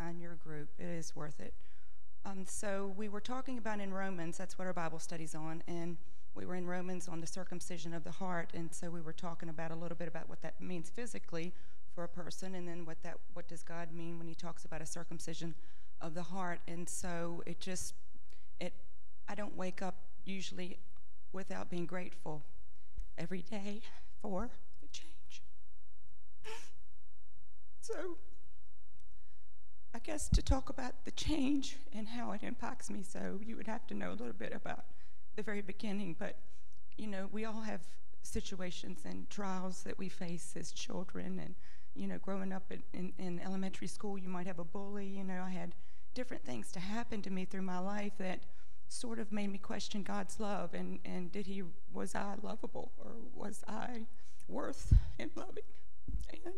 find your group. It is worth it. So we were talking about in Romans, that's what our Bible study's on, and we were in Romans on the circumcision of the heart, and so we were talking about a little bit about what that means physically for a person, and then what does God mean when he talks about a circumcision of the heart. And so I don't wake up usually without being grateful every day for the change. So I guess to talk about the change and how it impacts me, so you would have to know a little bit about the very beginning. But, you know, we all have situations and trials that we face as children. And, you know, growing up in elementary school, you might have a bully. You know, I had different things to happen to me through my life that sort of made me question God's love. And was I lovable, or was I worth in loving? And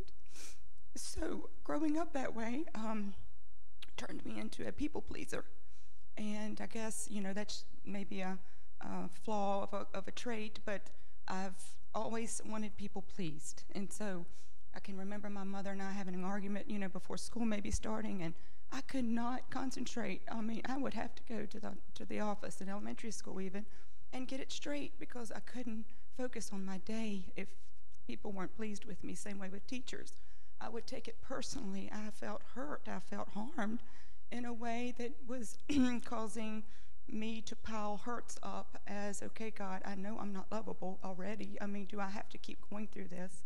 so growing up that way turned me into a people pleaser. And I guess, you know, that's maybe a flaw of a trait, but I've always wanted people pleased. And so I can remember my mother and I having an argument, you know, before school maybe starting, and I could not concentrate. I mean, I would have to go to the office in elementary school even and get it straight, because I couldn't focus on my day if people weren't pleased with me. Same way with teachers. I would take it personally. I felt hurt. I felt harmed in a way that was causing me to pile hurts up as, okay, God, I know I'm not lovable already. I mean, do I have to keep going through this?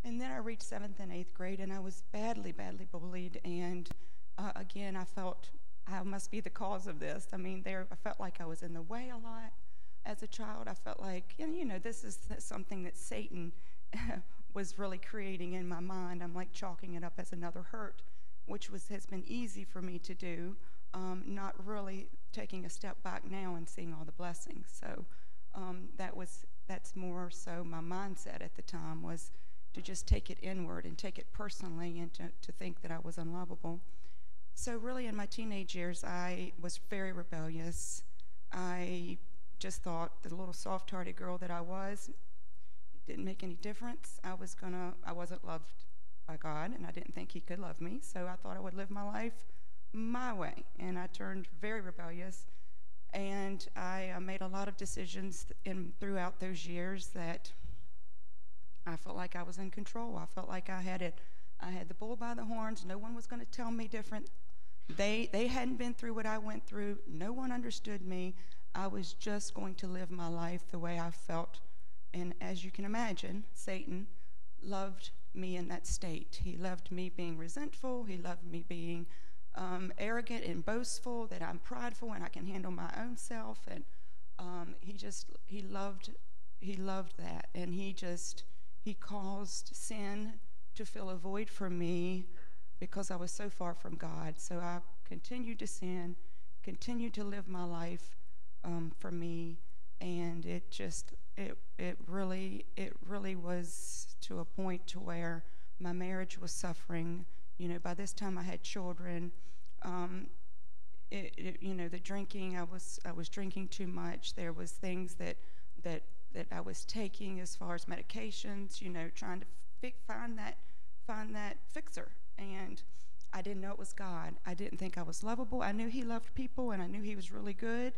And then I reached 7th and 8th grade, and I was badly, badly bullied. And again, I felt I must be the cause of this. I mean, I felt like I was in the way a lot as a child. I felt like, you know, this is something that Satan was really creating in my mind. I'm like chalking it up as another hurt, which has been easy for me to do, not really taking a step back now and seeing all the blessings. So that's more so my mindset at the time, was to just take it inward and take it personally, and to think that I was unlovable. So really in my teenage years, I was very rebellious. I just thought the little soft-hearted girl that I was, it didn't make any difference. I wasn't loved by God, and I didn't think he could love me, so I thought I would live my life my way, and I turned very rebellious. And I made a lot of decisions throughout those years that I felt like I was in control. I felt like I had the bull by the horns. No one was going to tell me different. They hadn't been through what I went through. No one understood me. I was just going to live my life the way I felt. And as you can imagine, Satan loved me in that state. He loved me being resentful. He loved me being arrogant and boastful, that I'm prideful and I can handle my own self. And he loved that. And he caused sin to fill a void for me, because I was so far from God. So I continued to sin, continued to live my life for me, and it really was to a point to where my marriage was suffering. You know, by this time I had children. You know, the drinking, I was drinking too much. There was things that I was taking as far as medications, you know, trying to find that fixer. And I didn't know it was God. I didn't think I was lovable. I knew he loved people, and I knew he was really good,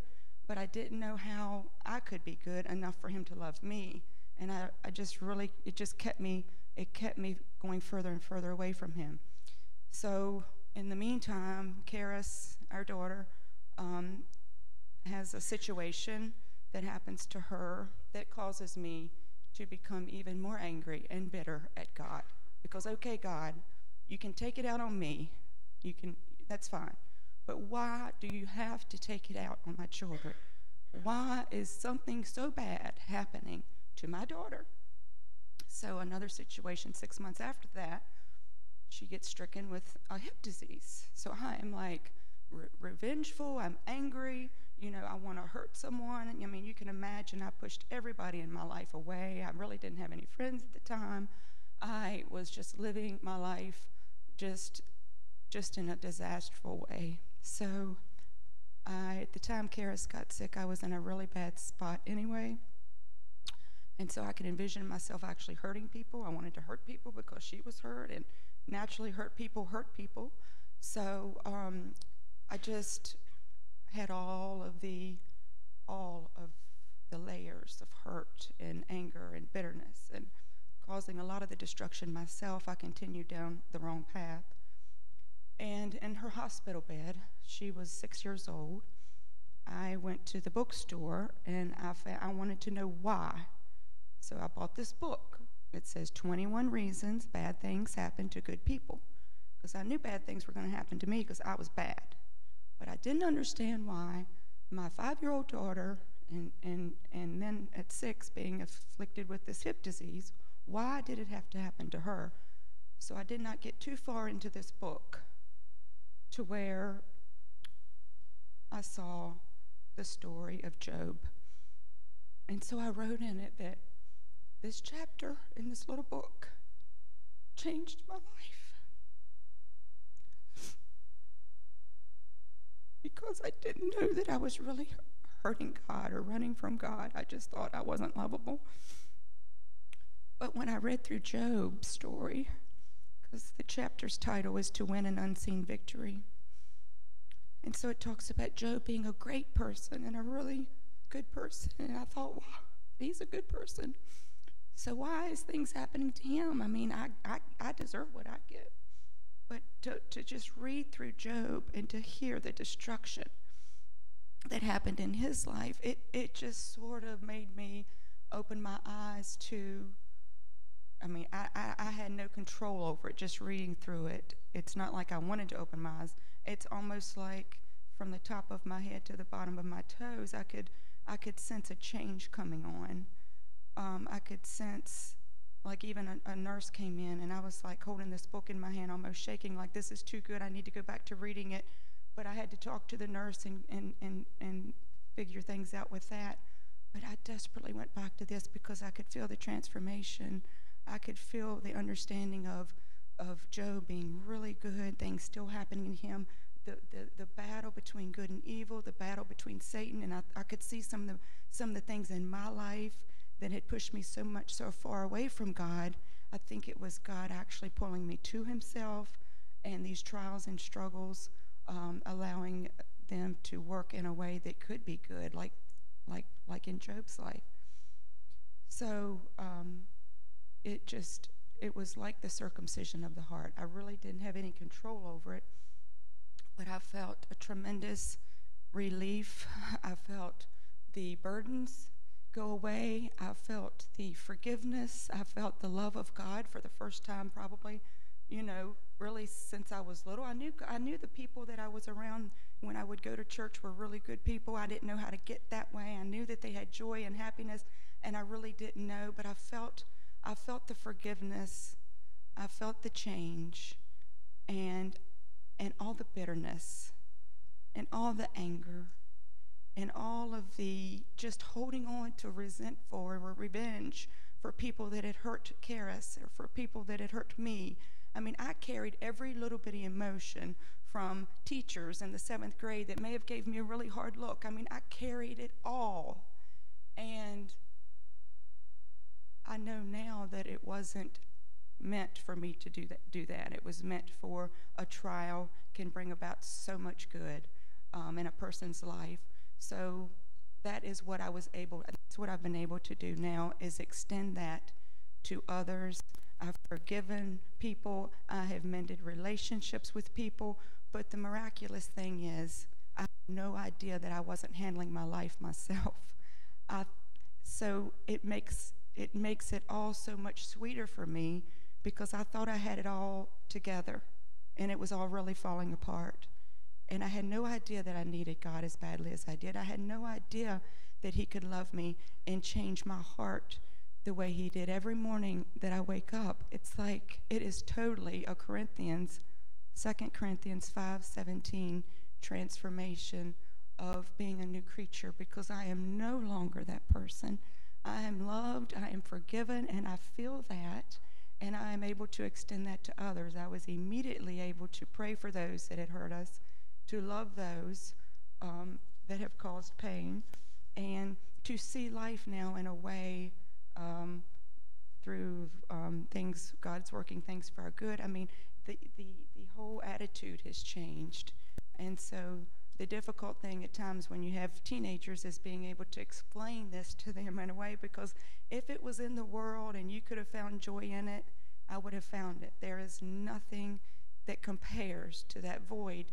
but I didn't know how I could be good enough for him to love me. And it kept me going further and further away from him. So in the meantime, Karis, our daughter, has a situation that happens to her that causes me to become even more angry and bitter at God. Because, okay, God, you can take it out on me. That's fine. But why do you have to take it out on my children? Why is something so bad happening to my daughter? So another situation, 6 months after that, she gets stricken with a hip disease. So I am like revengeful. I'm angry. You know, I want to hurt someone. I mean, you can imagine I pushed everybody in my life away. I really didn't have any friends at the time. I was just living my life just in a disastrous way. So at the time Karis got sick, I was in a really bad spot anyway. And so I could envision myself actually hurting people. I wanted to hurt people because she was hurt, and naturally hurt people. So I just had all of the layers of hurt and anger and bitterness, and causing a lot of the destruction myself. I continued down the wrong path. And in her hospital bed, she was 6 years old. I went to the bookstore and I wanted to know why. So I bought this book. It says 21 Reasons Bad Things Happen to Good People. Because I knew bad things were going to happen to me because I was bad. But I didn't understand why my 5-year-old daughter, and then at 6 being afflicted with this hip disease, why did it have to happen to her? So I did not get too far into this book to where I saw the story of Job. And so I wrote in it that this chapter in this little book changed my life. Because I didn't know that I was really hurting God or running from God. I just thought I wasn't lovable. But when I read through Job's story, because the chapter's title is To Win an Unseen Victory, and so it talks about Job being a great person and a really good person. And I thought, wow, he's a good person. So why is things happening to him? I mean, I deserve what I get. But to just read through Job and to hear the destruction that happened in his life, it just sort of made me open my eyes to, I mean, I had no control over it just reading through it. It's not like I wanted to open my eyes. It's almost like from the top of my head to the bottom of my toes, I could sense a change coming on. I could sense, like even a nurse came in and I was like holding this book in my hand, almost shaking like this is too good, I need to go back to reading it. But I had to talk to the nurse and figure things out with that. But I desperately went back to this because I could feel the transformation. I could feel the understanding of Job being really good, things still happening in him, the battle between good and evil, the battle between Satan, and I could see some of the things in my life that had pushed me so far away from God. I think it was God actually pulling me to himself, and these trials and struggles allowing them to work in a way that could be good, like in Job's life. So it was like the circumcision of the heart. I really didn't have any control over it, but I felt a tremendous relief. I felt the burdens go away. I felt the forgiveness. I felt the love of God for the first time, probably, really since I was little. I knew the people that I was around when I would go to church were really good people. I didn't know how to get that way. I knew that they had joy and happiness, and I really didn't know, but I felt the forgiveness. I felt the change, and all the bitterness, and all the anger, and all of the just holding on to resentful or revenge for people that had hurt Karis or for people that had hurt me. I mean, I carried every little bitty emotion from teachers in the 7th grade that may have gave me a really hard look. I mean, I carried it all. And I know now that it wasn't meant for me to do that. It was meant for a trial can bring about so much good in a person's life. So that is what that's what I've been able to do now, is extend that to others. I've forgiven people. I have mended relationships with people. But the miraculous thing is, I had no idea that I wasn't handling my life myself. So it makes it all so much sweeter for me, because I thought I had it all together, and it was all really falling apart. And I had no idea that I needed God as badly as I did. I had no idea that he could love me and change my heart the way he did. Every morning that I wake up, it's like it is totally a 2 Corinthians 5:17 transformation of being a new creature, because I am no longer that person. I am loved, I am forgiven, and I feel that, and I am able to extend that to others. I was immediately able to pray for those that had hurt us, to love those that have caused pain, and to see life now in a way through things, God's working things for our good. I mean, the whole attitude has changed. And so the difficult thing at times when you have teenagers is being able to explain this to them in a way, because if it was in the world and you could have found joy in it, I would have found it. There is nothing that compares to that void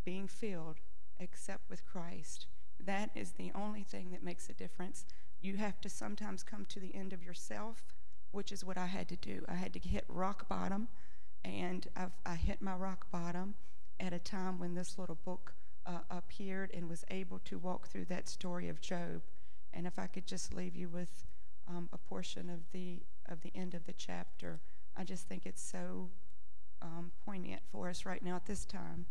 being filled except with Christ. That is the only thing that makes a difference. You have to sometimes come to the end of yourself, which is what I had to do. I had to hit rock bottom, and I hit my rock bottom at a time when this little book appeared, and was able to walk through that story of Job. And if I could just leave you with a portion of the end of the chapter, I just think it's so poignant for us right now at this time.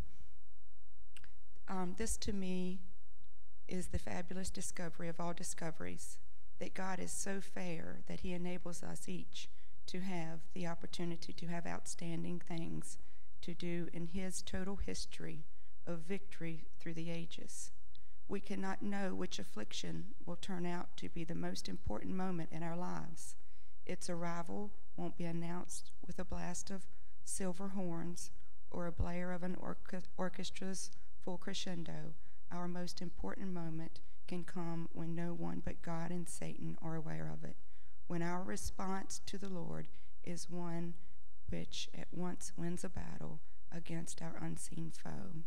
This to me is the fabulous discovery of all discoveries, that God is so fair that he enables us each to have the opportunity to have outstanding things to do in his total history of victory through the ages. We cannot know which affliction will turn out to be the most important moment in our lives. Its arrival won't be announced with a blast of silver horns or a blare of an orchestra's full crescendo. Our most important moment can come when no one but God and Satan are aware of it, when our response to the Lord is one which at once wins a battle against our unseen foe.